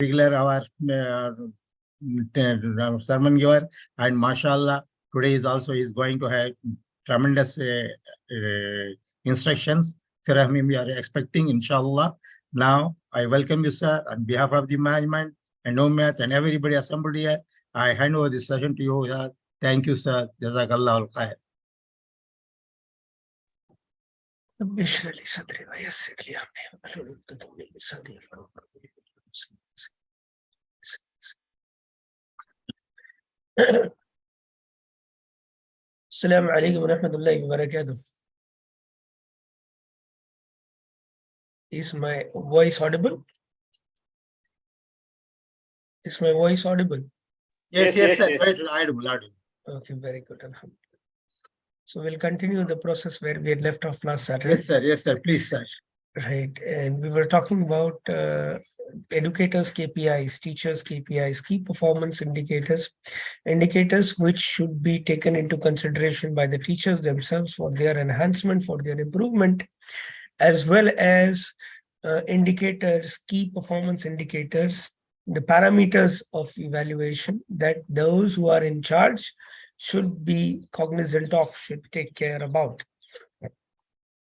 regular our sermon giver, and mashallah, today is also is going to have tremendous instructions. Sirahmi, we are expecting, inshallah. Now, I welcome you, sir, on behalf of the management and OMEIAT and everybody assembled here. I hand over this session to you, sir. Thank you, sir. Jazakallah al-khair. Assalamu alaikum wa rahmatullahi wa barakatuh. Is my voice audible? Is my voice audible? Yes, sir. Audible. Okay, very good. So we'll continue the process where we had left off last Saturday. Yes, sir. Please, sir. Right. And we were talking about educators' KPIs, teachers' KPIs, key performance indicators, indicators which should be taken into consideration by the teachers themselves for their enhancement, for their improvement, as well as indicators, key performance indicators, the parameters of evaluation that those who are in charge should be cognizant of, should take care about.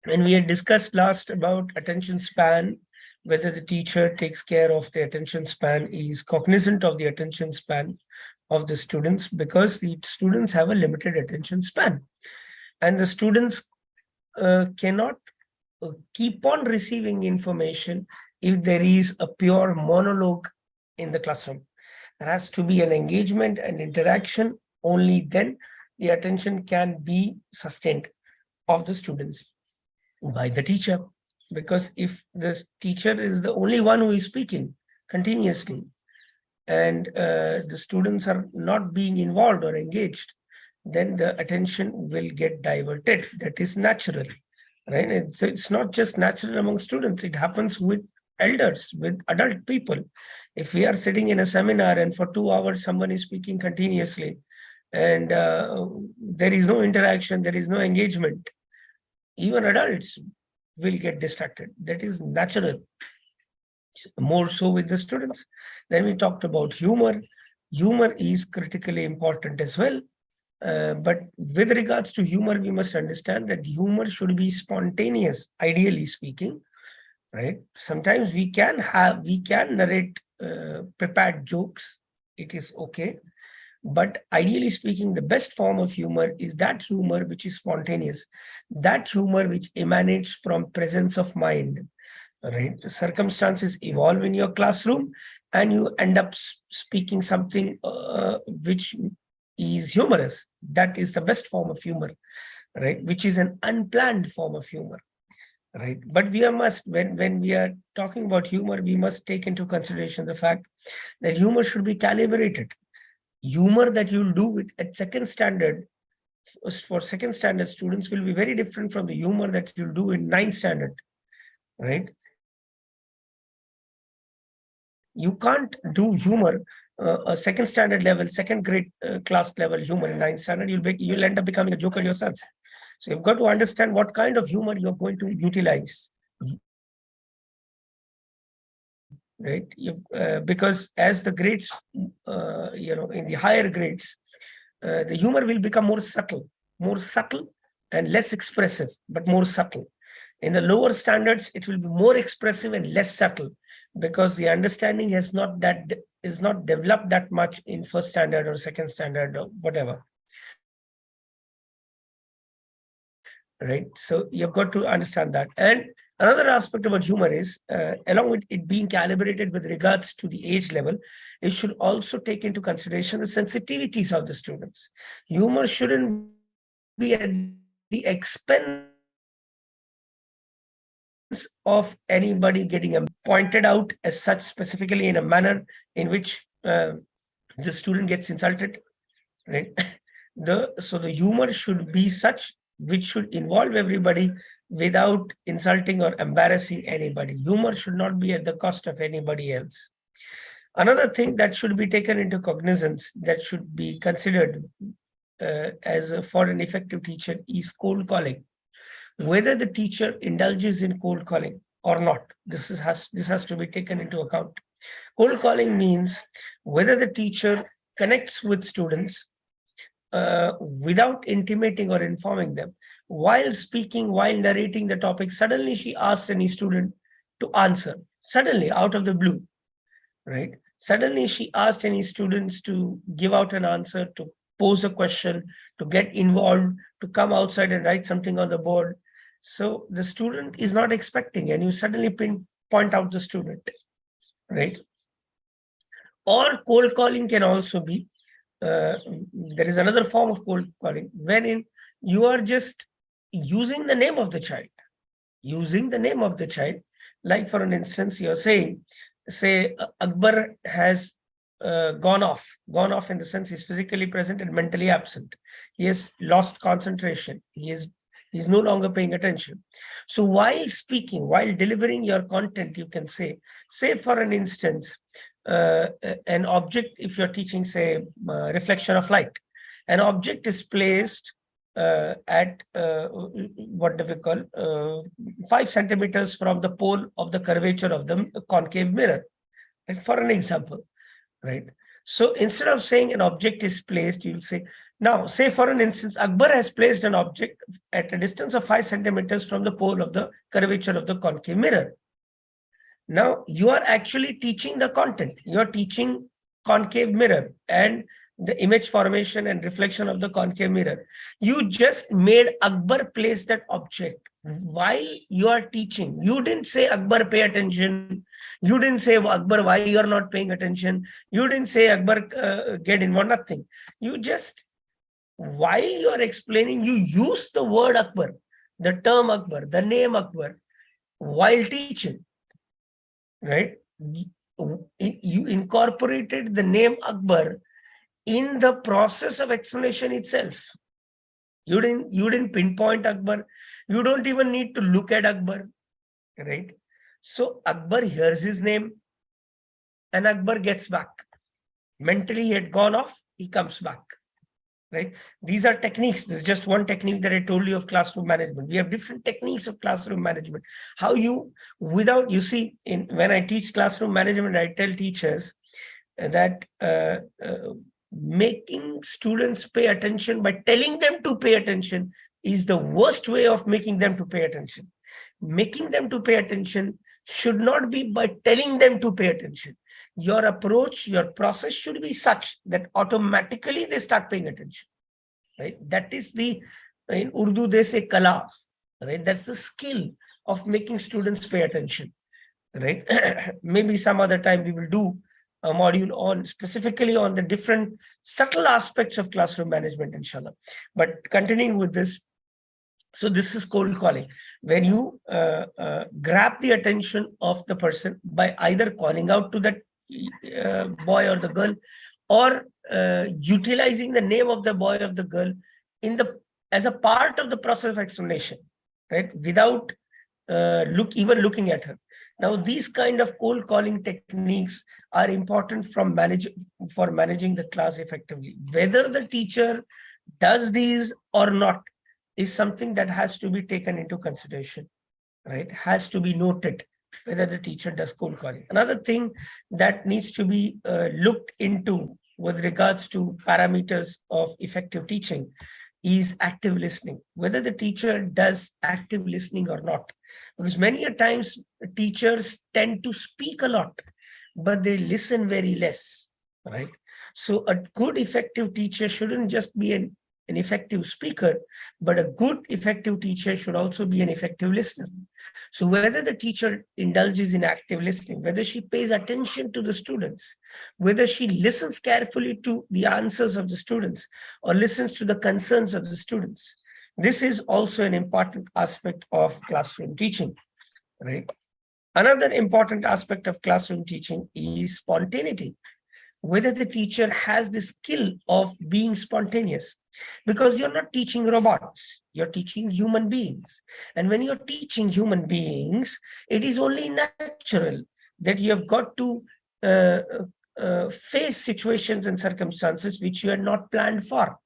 And we had discussed last about attention span, whether the teacher takes care of the attention span, is cognizant of the attention span of the students, because the students have a limited attention span. And the students cannot keep on receiving information if there is a pure monologue in the classroom. There has to be an engagement and interaction. Only then the attention can be sustained of the students by the teacher. Because if the teacher is the only one who is speaking continuously and the students are not being involved or engaged, then the attention will get diverted. That is natural, right? It's not just natural among students. It happens with elders, with adult people. If we are sitting in a seminar and for 2 hours someone is speaking continuously and there is no interaction, there is no engagement, even adults will get distracted. That is natural. More so with the students. Then we talked about humor. Humor is critically important as well. But with regards to humor, we must understand that humor should be spontaneous, ideally speaking, right? Sometimes we can narrate prepared jokes. It is okay. But ideally speaking, the best form of humor is that humor which is spontaneous, that humor which emanates from presence of mind, right? The circumstances evolve in your classroom and you end up speaking something which is humorous. That is the best form of humor, right? Which is an unplanned form of humor, right? But we must, when we are talking about humor, we must take into consideration the fact that humor should be calibrated. Humor that you'll do with at second standard, for second standard students, will be very different from the humor that you'll do in 9th standard, right? You can't do humor, a second standard level, second grade class level humor in 9th standard. You'll end up becoming a joker yourself. So you've got to understand what kind of humor you're going to utilize, right? Because as the grades, in the higher grades, the humor will become more subtle and less expressive, but more subtle. In the lower standards, it will be more expressive and less subtle, because the understanding is not developed that much in first standard or second standard or whatever. Right. So you've got to understand that. And another aspect about humor is, along with it being calibrated with regards to the age level, it should also take into consideration the sensitivities of the students. Humor shouldn't be at the expense of anybody getting pointed out as such, specifically in a manner in which the student gets insulted, right? So the humor should be such which should involve everybody without insulting or embarrassing anybody. Humor should not be at the cost of anybody else. Another thing that should be taken into cognizance, that should be considered for an effective teacher, is cold calling. Whether the teacher indulges in cold calling or not, this has to be taken into account. Cold calling means whether the teacher connects with students without intimating or informing them. While speaking, while narrating the topic, suddenly she asks any student to answer, suddenly out of the blue, right? Suddenly she asked any students to give out an answer, to pose a question, to get involved, to come outside and write something on the board. So the student is not expecting, and you suddenly point out the student, right? Or cold calling can also be, there is another form of cold calling, wherein you are just using the name of the child, like for an instance, you're saying, say Akbar has gone off in the sense he's physically present and mentally absent. He has lost concentration. He's no longer paying attention. So while speaking, while delivering your content, you can say for an instance, an object, if you're teaching, say, reflection of light, an object is placed at what do we call 5 centimeters from the pole of the curvature of the concave mirror, right? For an example, right? So instead of saying an object is placed, you'll say, now say for an instance, Akbar has placed an object at a distance of 5 centimeters from the pole of the curvature of the concave mirror. Now you are actually teaching the content. You are teaching concave mirror and the image formation and reflection of the concave mirror. You just made Akbar place that object while you are teaching. You didn't say, Akbar, pay attention. You didn't say, Akbar, why you are not paying attention. You didn't say, Akbar, get involved, nothing. You just, while you are explaining, you use the word Akbar, the term Akbar, the name Akbar, while teaching, right? You incorporated the name Akbar in the process of explanation itself. You didn't pinpoint Akbar. You don't even need to look at Akbar, right? So Akbar hears his name and Akbar gets back. Mentally he had gone off, he comes back, right? These are techniques. This is just one technique that I told you of classroom management. We have different techniques of classroom management. How you, without, you see, when I teach classroom management, I tell teachers that making students pay attention by telling them to pay attention is the worst way of making them to pay attention. Making them to pay attention should not be by telling them to pay attention. Your approach, your process should be such that automatically they start paying attention, right? That is the, in Urdu they say kala, right? That's the skill of making students pay attention, right? Maybe some other time we will do a module on specifically on the different subtle aspects of classroom management, inshallah. But continuing with this, so this is cold calling, where you grab the attention of the person by either calling out to that boy or the girl, or utilizing the name of the boy or the girl in the as a part of the process of explanation, right? Without even looking at her. Now, these kind of cold calling techniques are important for managing the class effectively. Whether the teacher does these or not is something that has to be taken into consideration, right? Has to be noted whether the teacher does cold calling. Another thing that needs to be looked into with regards to parameters of effective teaching is active listening, whether the teacher does active listening or not. Because many a times teachers tend to speak a lot, but they listen very less, right? So a good effective teacher shouldn't just be an effective speaker, but a good effective teacher should also be an effective listener. So whether the teacher indulges in active listening, whether she pays attention to the students, whether she listens carefully to the answers of the students or listens to the concerns of the students, this is also an important aspect of classroom teaching, right? Another important aspect of classroom teaching is spontaneity, whether the teacher has the skill of being spontaneous, because you're not teaching robots, you're teaching human beings. And when you're teaching human beings, it is only natural that you have got to face situations and circumstances which you had not planned for,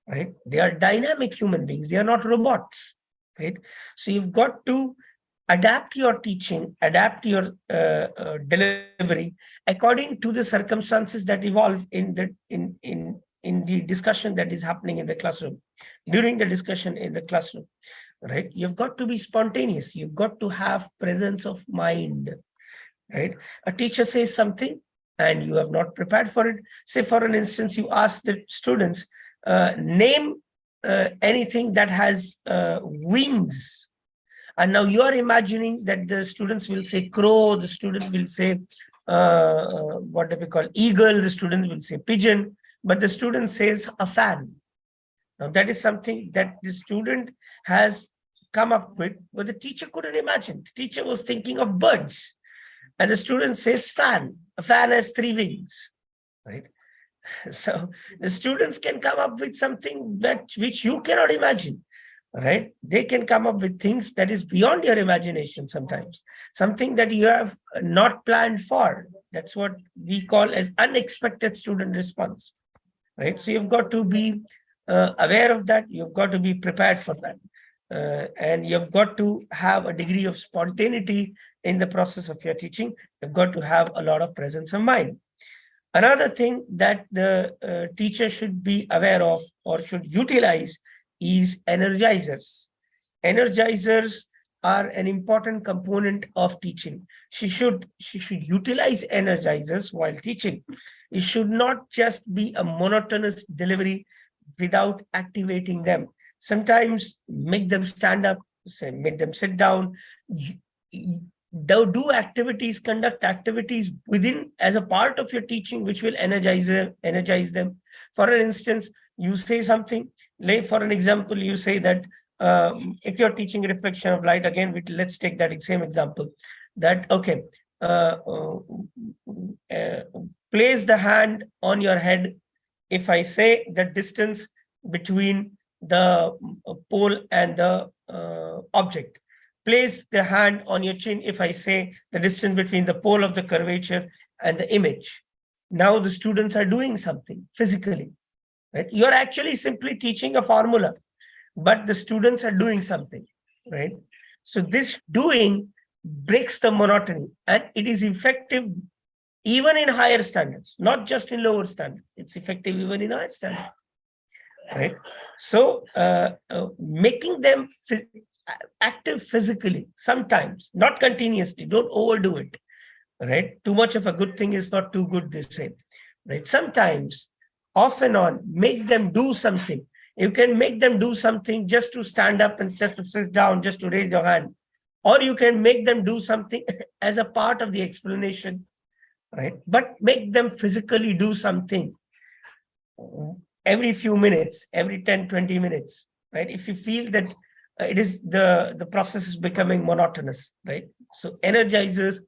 right? They are dynamic human beings, they are not robots, right? So you've got to adapt your teaching, adapt your delivery according to the circumstances that evolve in the discussion that is happening in the classroom, during the discussion in the classroom, right? You've got to be spontaneous. You've got to have presence of mind, right? A teacher says something and you have not prepared for it. Say, for an instance, you ask the students, name anything that has wings. And now you are imagining that the students will say crow, the student will say, what do we call, eagle, the student will say pigeon, but the student says a fan. Now that is something that the student has come up with, but the teacher couldn't imagine. The teacher was thinking of birds, and the student says fan. A fan has 3 wings, right? So the students can come up with something which you cannot imagine, right? They can come up with things that is beyond your imagination sometimes, something that you have not planned for. That's what we call as unexpected student response, right? So you've got to be aware of that. You've got to be prepared for that. And you've got to have a degree of spontaneity in the process of your teaching. You've got to have a lot of presence of mind. Another thing that the teacher should be aware of or should utilize is energizers. Energizers are an important component of teaching. She should utilize energizers while teaching. It should not just be a monotonous delivery without activating them. Sometimes make them stand up, say, make them sit down. Do activities, conduct activities within as a part of your teaching, which will energize them. For instance, you say something, like for an example, you say that if you're teaching reflection of light, again, let's take that same example, that, okay, place the hand on your head. If I say the distance between the pole and the object, place the hand on your chin if I say the distance between the pole of the curvature and the image. Now the students are doing something physically, right? You're actually simply teaching a formula, but the students are doing something, right? So this doing breaks the monotony, and it is effective even in higher standards, not just in lower standards. It's effective even in higher standards, right? So making them active physically, sometimes, not continuously, don't overdo it, right? Too much of a good thing is not too good, they say, right? Sometimes, off and on, make them do something. You can make them do something just to stand up and just to sit down, just to raise your hand. Or you can make them do something as a part of the explanation, right? But make them physically do something every few minutes, every 10, 20 minutes, right? If you feel that it is the process is becoming monotonous, right? So energizers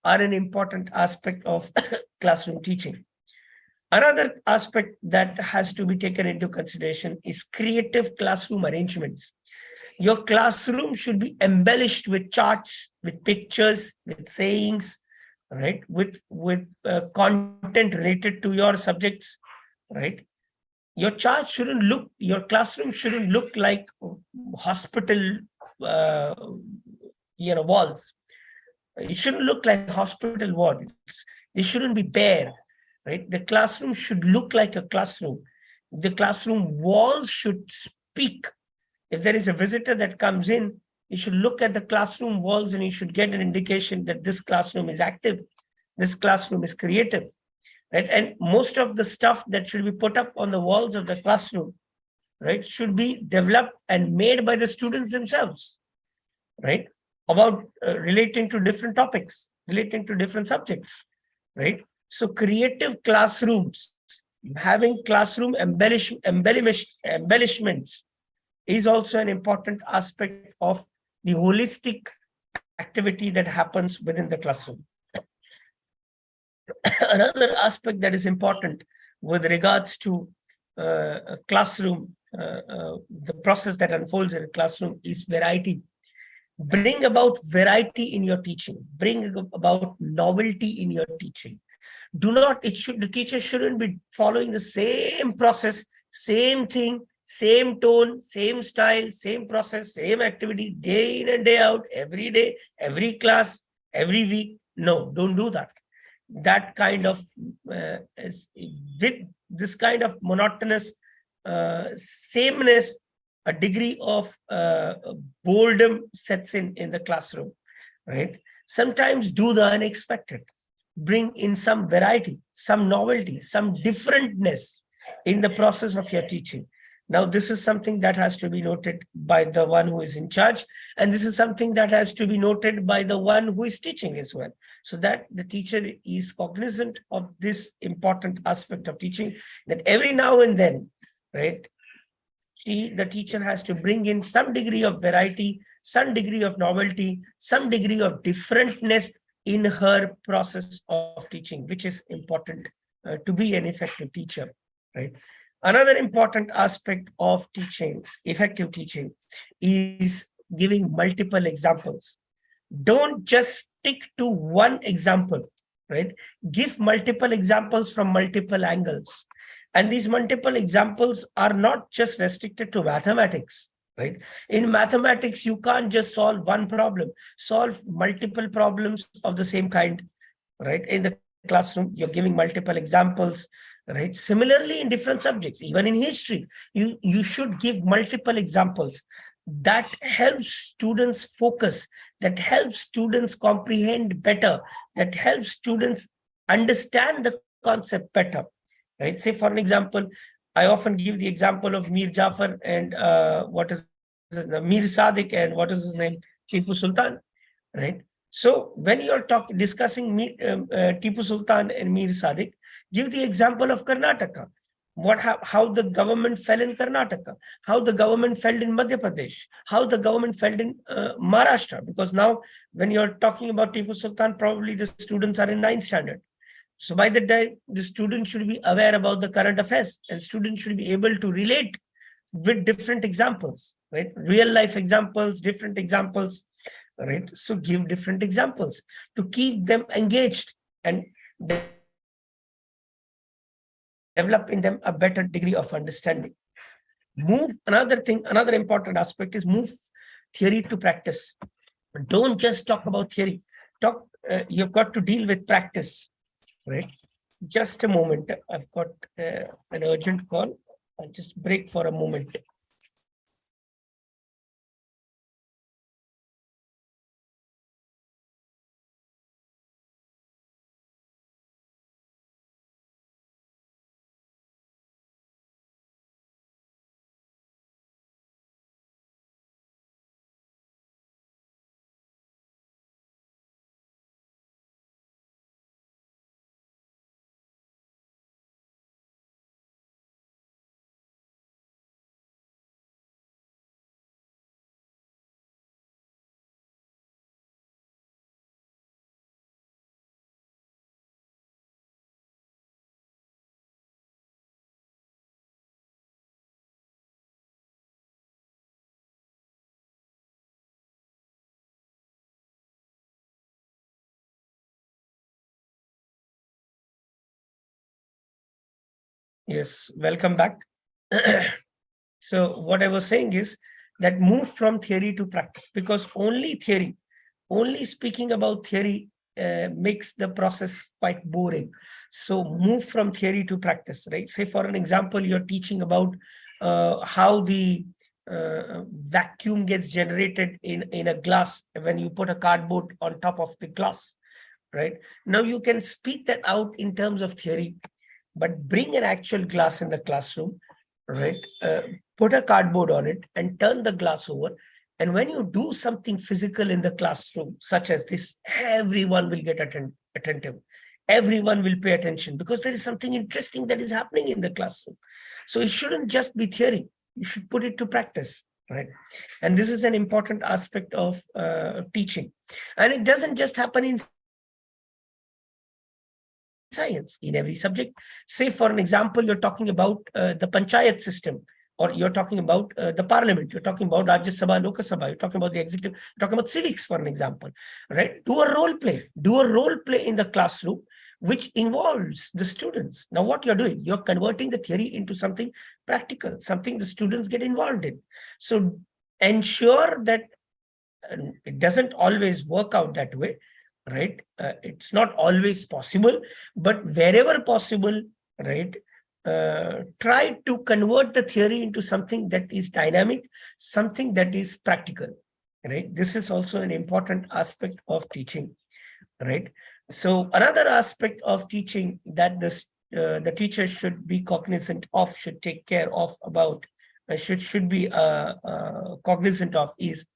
are an important aspect of classroom teaching. Another aspect that has to be taken into consideration is creative classroom arrangements. Your classroom should be embellished with charts, with pictures, with sayings, right? With content related to your subjects, right? Your classroom shouldn't look like hospital, walls. It shouldn't look like hospital walls. They shouldn't be bare, right? The classroom should look like a classroom. The classroom walls should speak. If there is a visitor that comes in, you should look at the classroom walls and you should get an indication that this classroom is active. This classroom is creative. Right? And most of the stuff that should be put up on the walls of the classroom, right, should be developed and made by the students themselves, right, about relating to different topics, relating to different subjects, right? So creative classrooms, having classroom embellishments is also an important aspect of the holistic activity that happens within the classroom. Another aspect that is important with regards to classroom, the process that unfolds in a classroom is variety. Bring about variety in your teaching. Bring about novelty in your teaching. The teacher shouldn't be following the same process, same thing, same tone, same style, same process, same activity, day in and day out, every day, every class, every week. No, don't do that. That kind of with this kind of monotonous sameness, a degree of boredom sets in the classroom, right? Sometimes do the unexpected, bring in some variety, some novelty, some differentness in the process of your teaching. Now, this is something that has to be noted by the one who is in charge, and this is something that has to be noted by the one who is teaching as well, so that the teacher is cognizant of this important aspect of teaching, that every now and then, right, the teacher has to bring in some degree of variety, some degree of novelty, some degree of differentness in her process of teaching, which is important to be an effective teacher, right? Another important aspect of teaching, effective teaching, is giving multiple examples. Don't just stick to one example, right? Give multiple examples from multiple angles. And these multiple examples are not just restricted to mathematics, right? In mathematics, you can't just solve one problem, solve multiple problems of the same kind, right? In the classroom, you're giving multiple examples, right? Similarly, in different subjects, even in history, you should give multiple examples. That helps students focus, that helps students comprehend better, that helps students understand the concept better, right? Say, for an example, I often give the example of Mir Jafar and Mir Sadiq and what is his name, Tipu Sultan, right? So when you're discussing Tipu Sultan and Mir Sadiq, give the example of Karnataka. How the government fell in Karnataka, how the government fell in Madhya Pradesh, how the government fell in Maharashtra. Because now, when you're talking about Tipu Sultan, probably the students are in 9th standard. So by the time, the student should be aware about the current affairs, and students should be able to relate with different examples, right? Real life examples, different examples, right? So give different examples to keep them engaged and develop in them a better degree of understanding. Another important aspect is move theory to practice. Don't just talk about theory. You've got to deal with practice, right? Just a moment. I've got an urgent call. I'll just break for a moment. Yes, welcome back. So what I was saying is that move from theory to practice, because only speaking about theory makes the process quite boring. So move from theory to practice, right? Say, for an example, you're teaching about how the vacuum gets generated in a glass when you put a cardboard on top of the glass, right? Now you can speak that out in terms of theory, but bring an actual glass in the classroom, right? Put a cardboard on it and turn the glass over. And when you do something physical in the classroom, such as this, everyone will get attentive. Everyone will pay attention because there is something interesting that is happening in the classroom. So it shouldn't just be theory. You should put it to practice, right? And this is an important aspect of teaching. And it doesn't just happen in science, in every subject. Say, for an example, you're talking about the panchayat system, or you're talking about the parliament, you're talking about Rajya Sabha, Lok Sabha, you're talking about the executive, you're talking about civics, for an example, right? Do a role play in the classroom which involves the students. Now, what you're doing, you're converting the theory into something practical, something the students get involved in. So ensure that it doesn't always work out that way, right? It's not always possible, but wherever possible, right? Try to convert the theory into something that is dynamic, something that is practical, right? This is also an important aspect of teaching, right? So another aspect of teaching that the teacher should be cognizant of, should take care of, about, should be cognizant of, is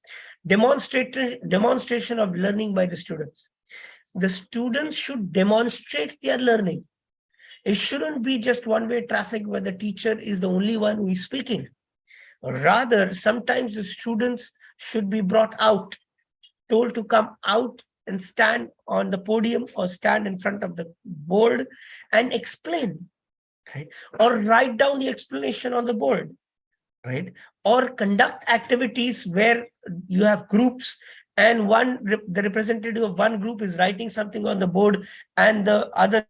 demonstration of learning by the students. The students should demonstrate their learning. It shouldn't be just one-way traffic where the teacher is the only one who is speaking. Rather, sometimes the students should be brought out, told to come out and stand on the podium or stand in front of the board and explain, right? Or write down the explanation on the board, right? Or conduct activities where you have groups and the representative of one group is writing something on the board and the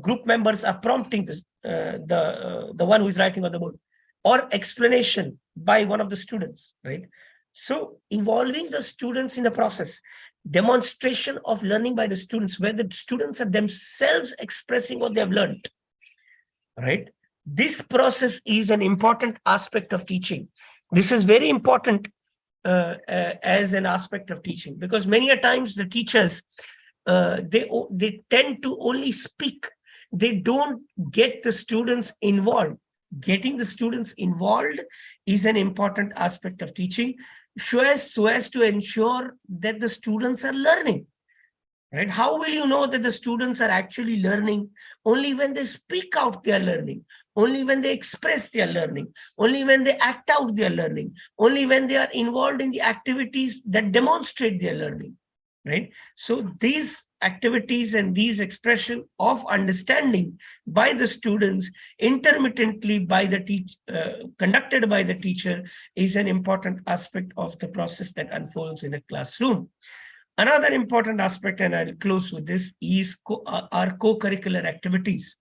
group members are prompting the one who is writing on the board, or explanation by one of the students, right? So involving the students in the process, demonstration of learning by the students, where the students are themselves expressing what they have learned, right? This process is an important aspect of teaching. This is very important as an aspect of teaching, because many a times the teachers, they tend to only speak. They don't get the students involved. Getting the students involved is an important aspect of teaching, so as to ensure that the students are learning. Right? How will you know that the students are actually learning? Only when they speak out their learning, only when they express their learning, only when they act out their learning, only when they are involved in the activities that demonstrate their learning, right? So these activities and these expression of understanding by the students intermittently by the conducted by the teacher is an important aspect of the process that unfolds in a classroom. Another important aspect, and I'll close with this, is our co-curricular activities,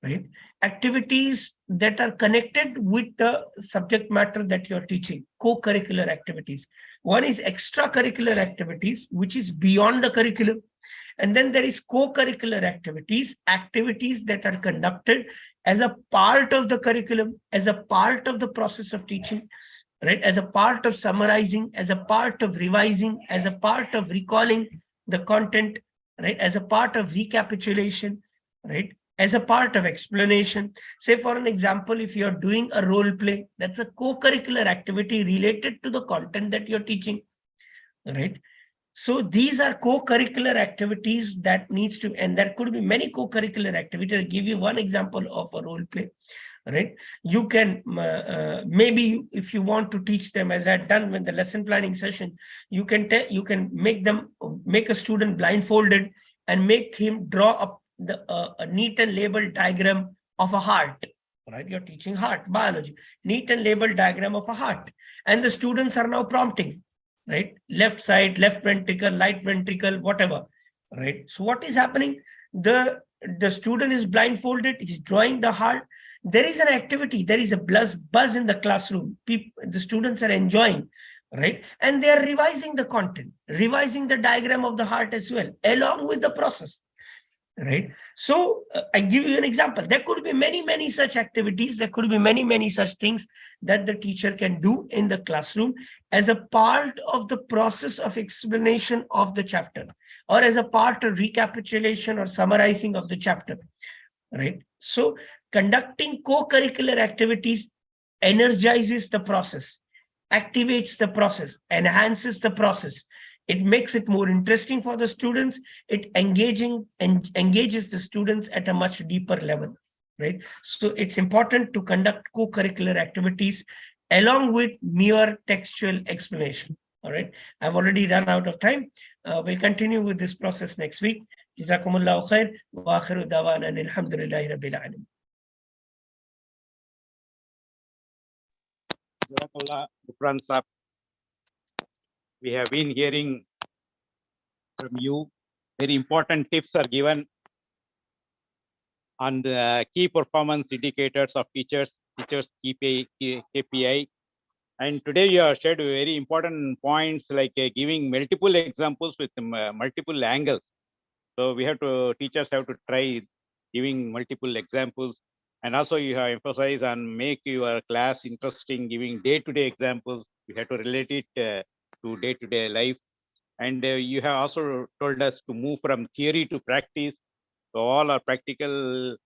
right? Activities that are connected with the subject matter that you're teaching, co-curricular activities. One is extracurricular activities, which is beyond the curriculum. And then there is co-curricular activities, activities that are conducted as a part of the curriculum, as a part of the process of teaching, right? As a part of summarizing, as a part of revising, as a part of recalling the content, right? As a part of recapitulation, right? As a part of explanation. Say, for an example, if you're doing a role play, that's a co-curricular activity related to the content that you're teaching, right? So these are co-curricular activities that needs to, and there could be many co-curricular activities. I'll give you one example of a role play, right? You can, maybe if you want to teach them, as I've done with the lesson planning session, you can make a student blindfolded and make him draw up a neat and labeled diagram of a heart, right? You're teaching heart biology, neat and labeled diagram of a heart. And the students are now prompting, right? Left side, left ventricle, right ventricle, whatever, right? So what is happening? The student is blindfolded, he's drawing the heart. There is an activity, there is a buzz in the classroom. The students are enjoying, right? And they are revising the content, revising the diagram of the heart as well, along with the process, right? So I give you an example. There could be many such activities. There could be many such things that the teacher can do in the classroom as a part of the process of explanation of the chapter, or as a part of recapitulation or summarizing of the chapter, right? So conducting co-curricular activities energizes the process, activates the process, enhances the process. It makes it more interesting for the students. It engages the students at a much deeper level, right? So it's important to conduct co-curricular activities along with mere textual explanation. All right. I've already run out of time. We'll continue with this process next week. Jazakumullahu khair wa akhiru dawana alhamdulillahi rabbil alamin. Jazakallah, Gufran Sahab. We have been hearing from you very important tips are given on the key performance indicators of teachers KPI. And today you have shared very important points like giving multiple examples with multiple angles. So we have to, teachers have to try giving multiple examples. And also you have emphasized on make your class interesting, giving day-to-day examples. You have to relate it to day-to-day life. And you have also told us to move from theory to practice. So all are practical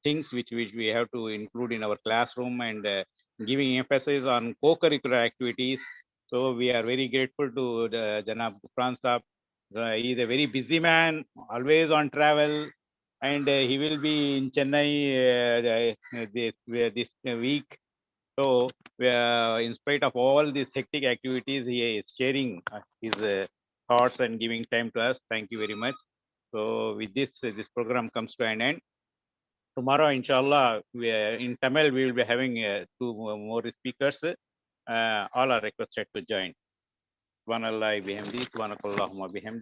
things which we have to include in our classroom, and giving emphasis on co-curricular activities. So we are very grateful to the Janab Gufran Saab. He is a very busy man, always on travel, and he will be in Chennai this week. So in spite of all these hectic activities, he is sharing his thoughts and giving time to us. Thank you very much. So with this, this program comes to an end. Tomorrow, inshallah, in Tamil, we will be having two more speakers. All are requested to join. Subhanallah bihamdi, subhanakallahumma bihamdi.